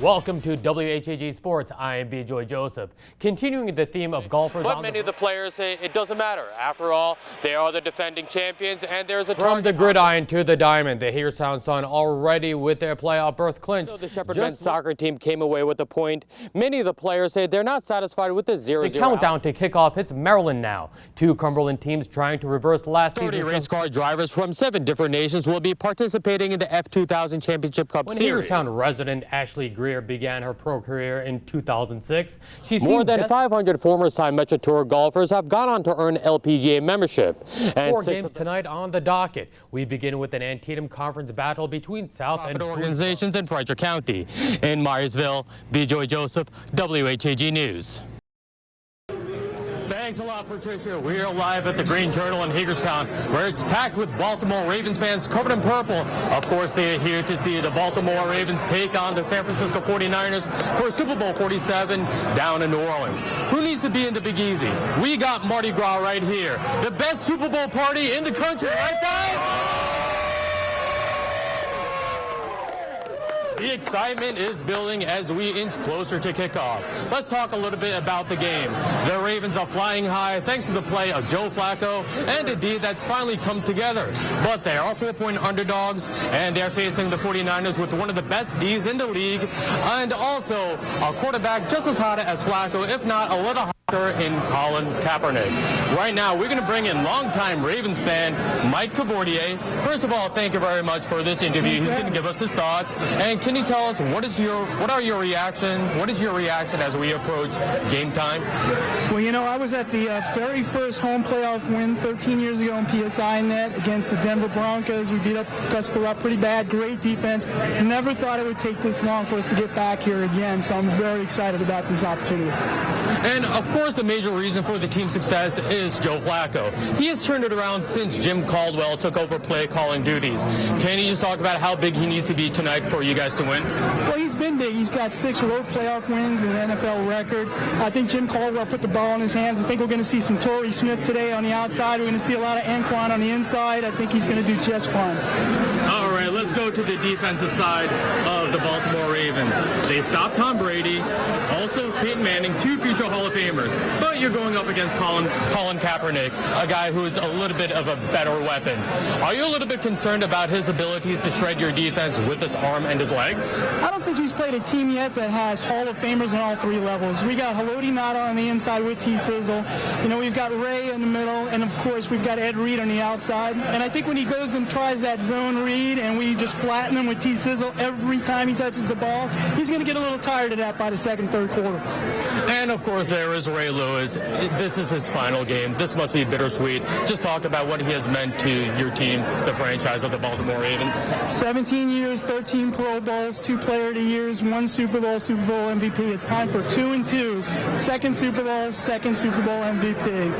Welcome to WHAG Sports. I am bejoy Joseph. Continuing the theme of golfers but many of the players say it doesn't matter. After all, they are the defending champions, and there's a from the gridiron to the diamond. The Hagerstown Sun already with their playoff berth clinched. So the Shepherd men's soccer team came away with a point. Many of the players say they're not satisfied with the 0-0. The countdown to kickoff hits Maryland now. Two Cumberland teams trying to reverse last season's 30 race car drivers from 7 different nations will be participating in the F2000 Championship Cup Series. Hagerstown resident Ashley Greer began her pro career in 2006. More than 500 former Symetra Tour golfers have gone on to earn LPGA membership. And 4 games tonight on the docket. We begin with an Antietam Conference battle between South and organizations in Frederick County. In Myersville, bejoy Joseph, WHAG News. Thanks a lot, Patricia. We are live at the Green Turtle in Hagerstown, where it's packed with Baltimore Ravens fans covered in purple. Of course, they are here to see the Baltimore Ravens take on the San Francisco 49ers for Super Bowl 47 down in New Orleans. Who needs to be in the Big Easy? We got Mardi Gras right here. The best Super Bowl party in the country, right, guys? The excitement is building as we inch closer to kickoff. Let's talk a little bit about the game. The Ravens are flying high thanks to the play of Joe Flacco and a D that's finally come together. But they are 4-point underdogs, and they're facing the 49ers with one of the best Ds in the league, and also a quarterback just as hot as Flacco, if not a little hotter, in Colin Kaepernick. Right now, we're going to bring in longtime Ravens fan Mike Cavordier. First of all, thank you very much for this interview. He's going to give us his thoughts. And can you tell us what is your reaction as we approach game time? Well, you know, I was at the very first home playoff win 13 years ago in PSI net against the Denver Broncos. We beat up Gus Frerotte pretty bad. Great defense. Never thought it would take this long for us to get back here again. So I'm very excited about this opportunity. And of course, the major reason for the team's success is Joe Flacco. He has turned it around since Jim Caldwell took over play calling duties. Can you just talk about how big he needs to be tonight for you guys to win? Well, he's been big. He's got 6 road playoff wins, an NFL record. I think Jim Caldwell put the ball in his hands. I think we're going to see some Torrey Smith today on the outside. We're going to see a lot of Anquan on the inside. I think he's going to do just fine. All right, let's go to the defensive side of the Baltimore Ravens. They stopped Tom Brady, also Peyton Manning, 2 future Hall of Famers. But you're going up against Colin Kaepernick, a guy who is a little bit of a better weapon. Are you a little bit concerned about his abilities to shred your defense with his arm and his legs? I don't think he's played a team yet that has Hall of Famers on all 3 levels. We got Haloti Ngata on the inside with T-Sizzle. You know, we've got Ray in the middle, and of course we've got Ed Reed on the outside. And I think when he goes and tries that zone read and we just flatten him with T-Sizzle every time he touches the ball, he's going to get a little tired of that by the second, third quarter. And of course there is Ray Lewis. This is his final game. This must be bittersweet. Just talk about what he has meant to your team, the franchise of the Baltimore Ravens. 17 years, 13 Pro Bowls, 2 Player of the Years, 1 Super Bowl MVP. It's time for 2 and 2. Second Super Bowl MVP.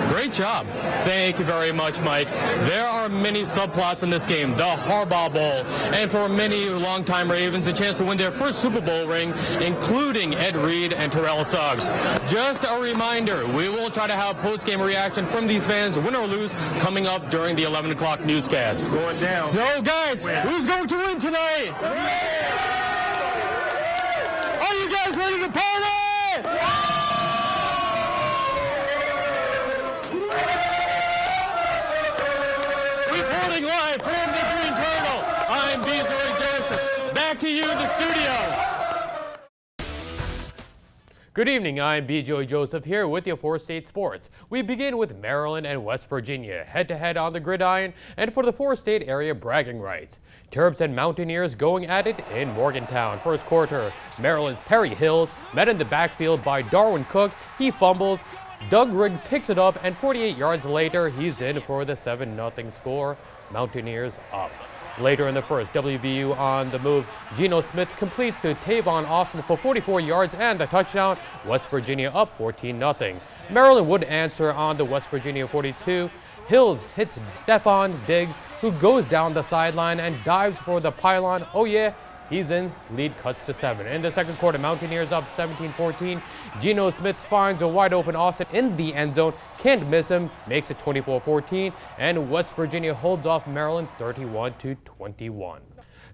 Great job. Thank you very much, Mike. There are many subplots in this game. The Harbaugh Bowl, and for many longtime Ravens, a chance to win their first Super Bowl ring, including Ed Reed and Terrell Suggs. Just a reminder, we will try to have post-game reaction from these fans, win or lose, coming up during the 11 o'clock newscast. Going down. So, guys, who's going to win tonight? Are you guys ready to party? Reporting live from the Green Turtle, I'm bejoy Joseph. Back to you in the studio. Good evening, I'm bejoy Joseph here with you for State Sports. We begin with Maryland and West Virginia, head-to-head on the gridiron, and for the 4-state area bragging rights. Terps and Mountaineers going at it in Morgantown. First quarter, Maryland's Perry Hills met in the backfield by Darwin Cook. He fumbles. Doug Rigg picks it up, and 48 yards later, he's in for the 7-0 score. Mountaineers up. Later in the first, WVU on the move. Geno Smith completes to Tavon Austin for 44 yards and the touchdown. West Virginia up 14-0. Maryland would answer on the West Virginia 42. Hills hits Stephon Diggs, who goes down the sideline and dives for the pylon. Oh yeah, he's in. Lead cuts to 7. In the second quarter, Mountaineers up 17-14. Geno Smith finds a wide open Austin in the end zone. Can't miss him. Makes it 24-14. And West Virginia holds off Maryland 31-21.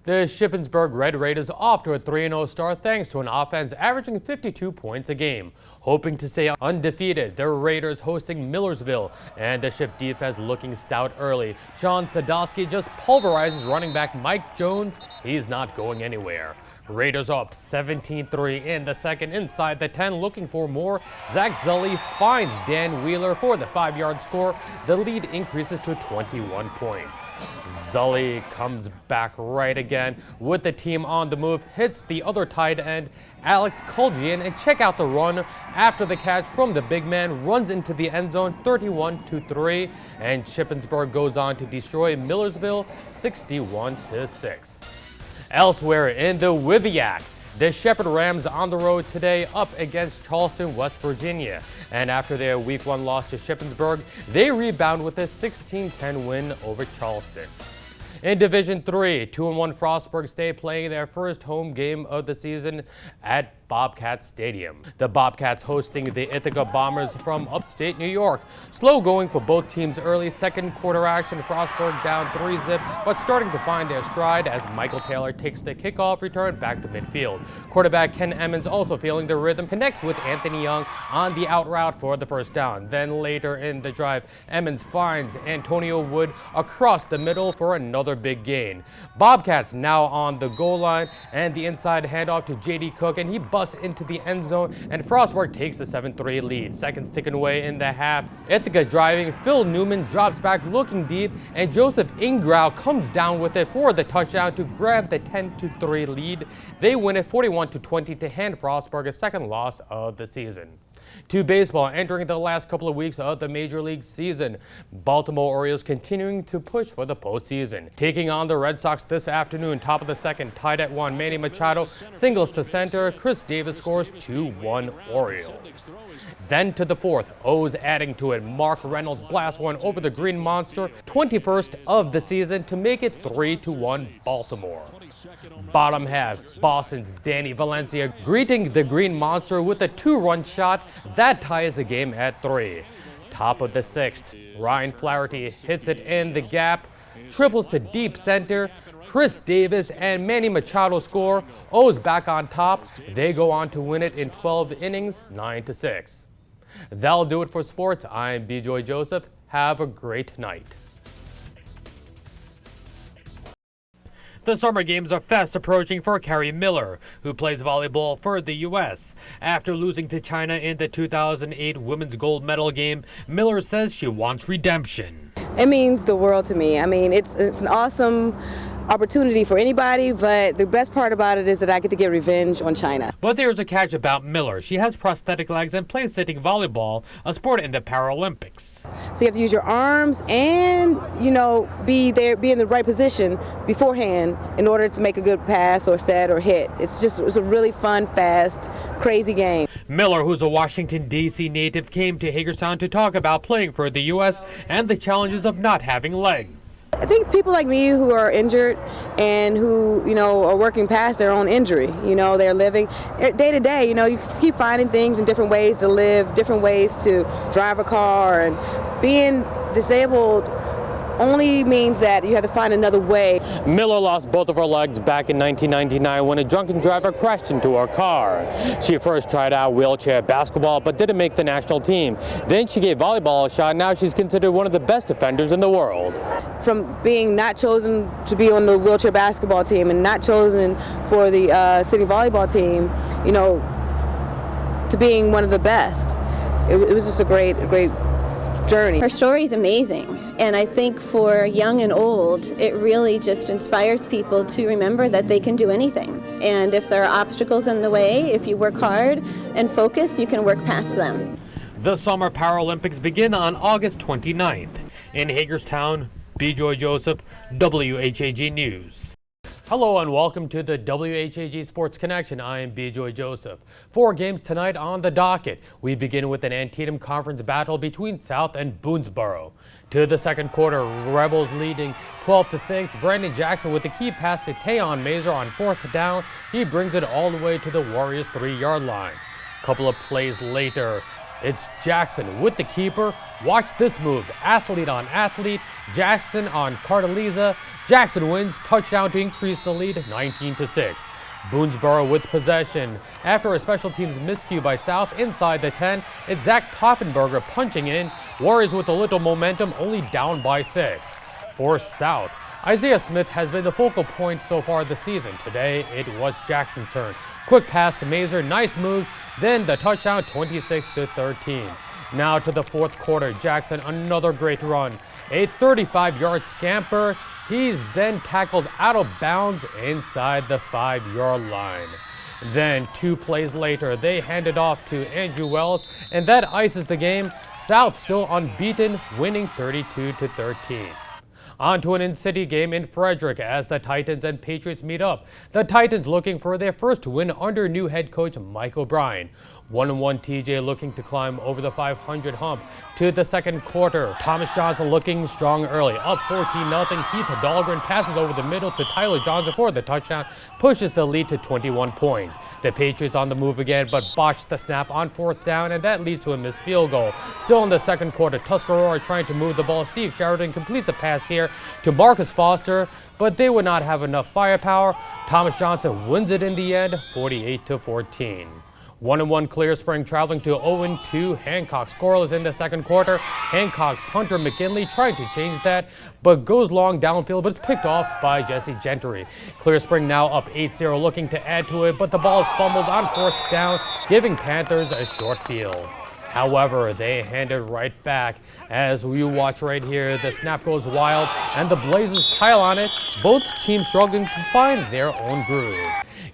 The Shippensburg Red Raiders off to a 3-0 start thanks to an offense averaging 52 points a game. Hoping to stay undefeated, the Raiders hosting Millersville, and the Ship defense looking stout early. Sean Sadowski just pulverizes running back Mike Jones. He's not going anywhere. Raiders up 17-3 in the second inside the 10, looking for more. Zach Zully finds Dan Wheeler for the 5-yard score. The lead increases to 21 points. Zully comes back right again with the team on the move, hits the other tight end, Alex Kuljian, and check out the run after the catch from the big man, runs into the end zone 31-3, and Shippensburg goes on to destroy Millersville 61-6. Elsewhere in the Wiviac, the Shepherd Rams on the road today up against Charleston, West Virginia. And after their Week 1 loss to Shippensburg, they rebound with a 16-10 win over Charleston. In Division 3, 2-1 Frostburg stay playing their first home game of the season at Bobcat Stadium. The Bobcats hosting the Ithaca Bombers from upstate New York. Slow going for both teams early. Second quarter action, Frostburg down 3-zip, but starting to find their stride as Michael Taylor takes the kickoff return back to midfield. Quarterback Ken Emmons also feeling the rhythm, connects with Anthony Young on the out route for the first down. Then later in the drive, Emmons finds Antonio Wood across the middle for another big gain. Bobcats now on the goal line, and the inside handoff to J.D. Cook, and he busts into the end zone, and Frostburg takes the 7-3 lead. Seconds ticking away in the half. Ithaca driving, Phil Newman drops back looking deep, and Joseph Ingrau comes down with it for the touchdown to grab the 10-3 lead. They win it 41-20 to hand Frostburg a second loss of the season. To baseball, entering the last couple of weeks of the Major League season, Baltimore Orioles continuing to push for the postseason. Taking on the Red Sox this afternoon, top of the second, tied at 1. Manny Machado singles to center. Chris Davis scores 2-1 Orioles. Then to the fourth, O's adding to it. Mark Reynolds blasts one over the Green Monster, 21st of the season to make it 3-1 Baltimore. Bottom half, Boston's Danny Valencia greeting the Green Monster with a 2-run shot that ties the game at 3. Top of the sixth, Ryan Flaherty hits it in the gap, triples to deep center. Chris Davis and Manny Machado score. O's back on top. They go on to win it in 12 innings, 9-6. That'll do it for sports. I'm Bejoy Joseph. Have a great night. The summer games are fast approaching for Carrie Miller, who plays volleyball for the U.S. After losing to China in the 2008 women's gold medal game, Miller says she wants redemption. It means the world to me. I mean, it's an awesome opportunity for anybody, but the best part about it is that I get to get revenge on China. But there's a catch about Miller. She has prosthetic legs and plays sitting volleyball, a sport in the Paralympics. So you have to use your arms and, be in the right position beforehand in order to make a good pass or set or hit. It's a really fun, fast, crazy game. Miller, who's a Washington, D.C. native, came to Hagerstown to talk about playing for the U.S. and the challenges of not having legs. I think people like me who are injured and who, are working past their own injury, they're living day to day, you keep finding things in different ways to live, different ways to drive a car, and being disabled only means that you have to find another way. Miller lost both of her legs back in 1999 when a drunken driver crashed into her car. She first tried out wheelchair basketball but didn't make the national team. Then she gave volleyball a shot. Now she's considered one of the best defenders in the world. From being not chosen to be on the wheelchair basketball team and not chosen for the city volleyball team, to being one of the best, it was just a great journey. Her story is amazing, and I think for young and old, it really just inspires people to remember that they can do anything. And if there are obstacles in the way, if you work hard and focus, you can work past them. The Summer Paralympics begin on August 29th. In Hagerstown, Bejoy Joseph, WHAG News. Hello and welcome to the WHAG Sports Connection. I am Bejoy Joseph. 4 games tonight on the docket. We begin with an Antietam Conference battle between South and Boonesboro. To the second quarter, Rebels leading 12-6. Brandon Jackson with the key pass to Tayon Mazer on 4th down. He brings it all the way to the Warriors' 3-yard line. Couple of plays later, It's Jackson with the keeper. Watch this move. Athlete on athlete. Jackson on Cardaliza. Jackson wins. Touchdown to increase the lead 19-6. Boonesboro with possession. After a special teams miscue by South inside the 10, it's Zach Poffenberger punching in. Warriors with a little momentum, only down by 6. For South, Isaiah Smith has been the focal point so far this season. Today, it was Jackson's turn. Quick pass to Mazer, nice moves, then the touchdown 26-13. Now to the fourth quarter, Jackson, another great run. A 35-yard scamper. He's then tackled out of bounds inside the 5-yard line. Then 2 plays later, they hand it off to Andrew Wells, and that ices the game. South still unbeaten, winning 32-13. On to an in-city game in Frederick as the Titans and Patriots meet up. The Titans looking for their first win under new head coach Mike O'Brien. 1-1 TJ looking to climb over the 500 hump to the second quarter. Thomas Johnson looking strong early, up 14-0. Heath Dahlgren passes over the middle to Tyler Johnson for the touchdown, pushes the lead to 21 points. The Patriots on the move again, but botched the snap on 4th down, and that leads to a missed field goal. Still in the second quarter, Tuscarora trying to move the ball. Steve Sheridan completes a pass here to Marcus Foster, but they would not have enough firepower. Thomas Johnson wins it in the end, 48-14. 1-1 Clear Spring traveling to 0-2 Hancock. Scoreless in the second quarter. Hancock's Hunter McKinley tried to change that, but goes long downfield, but it's picked off by Jesse Gentry. Clear Spring now up 8-0, looking to add to it, but the ball is fumbled on 4th down, giving Panthers a short field. However, they hand it right back. As you watch right here, the snap goes wild, and the Blazers pile on it. Both teams struggling to find their own groove.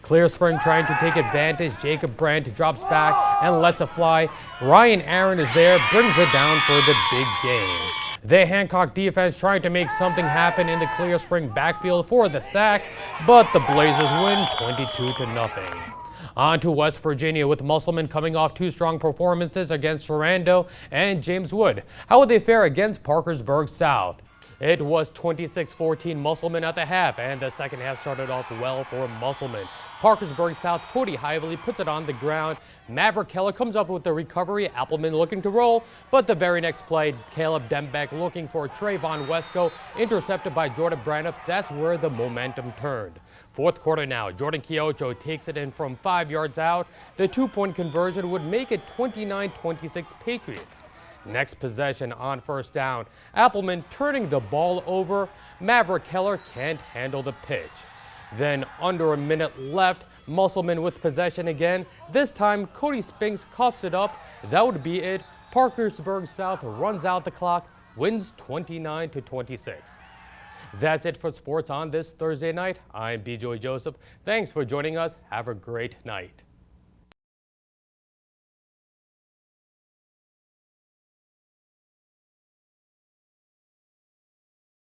Clear Spring trying to take advantage. Jacob Brandt drops back and lets it fly. Ryan Aaron is there, brings it down for the big game. The Hancock defense trying to make something happen in the Clear Spring backfield for the sack, but the Blazers win 22-0. On to West Virginia with Musselman coming off 2 strong performances against Sorrento and James Wood. How would they fare against Parkersburg South? It was 26-14 Musselman at the half, and the second half started off well for Musselman. Parkersburg South, Cody Hively puts it on the ground. Maverick Keller comes up with the recovery. Appleman looking to roll, but the very next play, Caleb Dembeck looking for Trayvon Wesco, intercepted by Jordan Brandt. That's where the momentum turned. Fourth quarter now, Jordan Kiocho takes it in from 5 yards out. The 2-point conversion would make it 29-26 Patriots. Next possession on 1st down. Appleman turning the ball over. Maverick Keller can't handle the pitch. Then under a minute left, Musselman with possession again. This time, Cody Spinks coughs it up. That would be it. Parkersburg South runs out the clock, wins 29-26. That's it for sports on this Thursday night. I'm bejoy Joseph. Thanks for joining us. Have a great night.